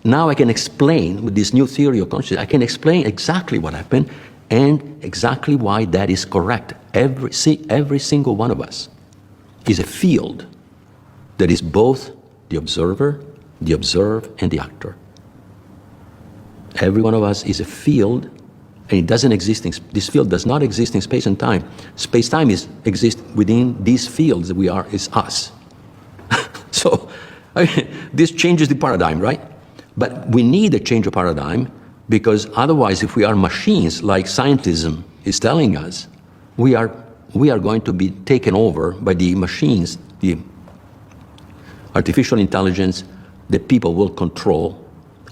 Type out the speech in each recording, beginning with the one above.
now I can explain, with this new theory of consciousness, I can explain exactly what happened and exactly why that is correct. Every single one of us is a field that is both the observer, the observed, and the actor. Every one of us is a field, and it doesn't exist this field does not exist in space and time. Space-time exists within these fields that we are, is us. So, this changes the paradigm, right? But we need a change of paradigm, because otherwise, if we are machines, like scientism is telling us, we are going to be taken over by the machines, the artificial intelligence that people will control,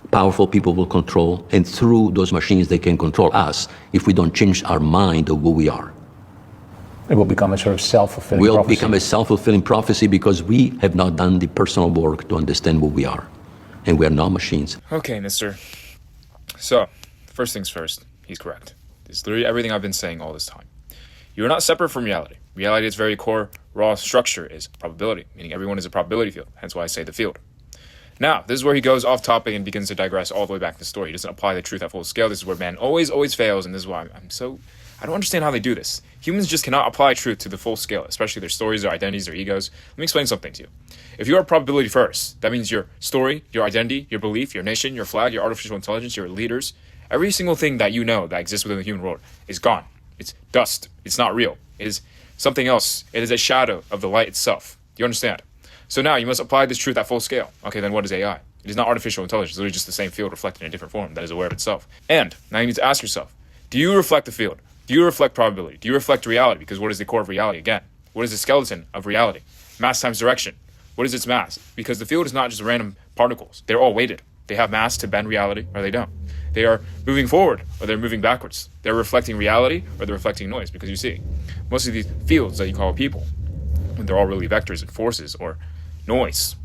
powerful people will control, and through those machines they can control us if we don't change our mind of who we are. It will become a sort of self-fulfilling prophecy. Will become a self-fulfilling prophecy because we have not done the personal work to understand who we are. And we are not machines. Okay, mister. So, first things first, he's correct. It's literally everything I've been saying all this time. You are not separate from reality. Reality at its very core, raw structure is probability, meaning everyone is a probability field, hence why I say the field. Now, this is where he goes off topic and begins to digress all the way back to the story. He doesn't apply the truth at full scale. This is where man always fails, and this is why I don't understand how they do this. Humans just cannot apply truth to the full scale, especially their stories, their identities, their egos. Let me explain something to you. If you are probability first, that means your story, your identity, your belief, your nation, your flag, your artificial intelligence, your leaders, every single thing that you know that exists within the human world is gone. It's dust. It's not real. It is something else. It is a shadow of the light itself. Do you understand? So now you must apply this truth at full scale. Okay, then what is AI? It is not artificial intelligence. It's literally just the same field reflected in a different form that is aware of itself. And now you need to ask yourself, do you reflect the field? Do you reflect probability? Do you reflect reality? Because what is the core of reality again? What is the skeleton of reality? Mass times direction. What is its mass? Because the field is not just random particles. They're all weighted. They have mass to bend reality, or they don't. They are moving forward, or they're moving backwards. They're reflecting reality, or they're reflecting noise. Because you see, most of these fields that you call people, they're all really vectors and forces, or noise,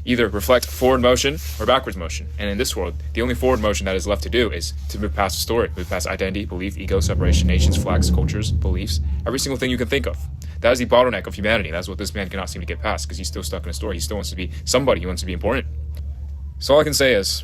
either reflect forward motion or backwards motion. And in this world, the only forward motion that is left to do is to move past the story, move past identity, belief, ego, separation, nations, flags, cultures, beliefs, every single thing you can think of. That is the bottleneck of humanity. That's what this man cannot seem to get past, because he's still stuck in a story. He still wants to be somebody. He wants to be important. So all I can say is,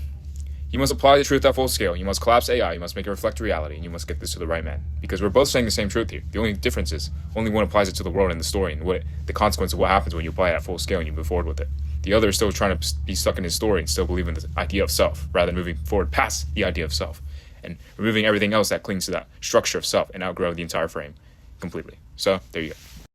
you must apply the truth at full scale. You must collapse AI. You must make it reflect reality. And you must get this to the right man. Because we're both saying the same truth here. The only difference is only one applies it to the world and the story and the consequence of what happens when you apply it at full scale and you move forward with it. The other is still trying to be stuck in his story and still believe in the idea of self, rather than moving forward past the idea of self and removing everything else that clings to that structure of self and outgrow the entire frame completely. So there you go.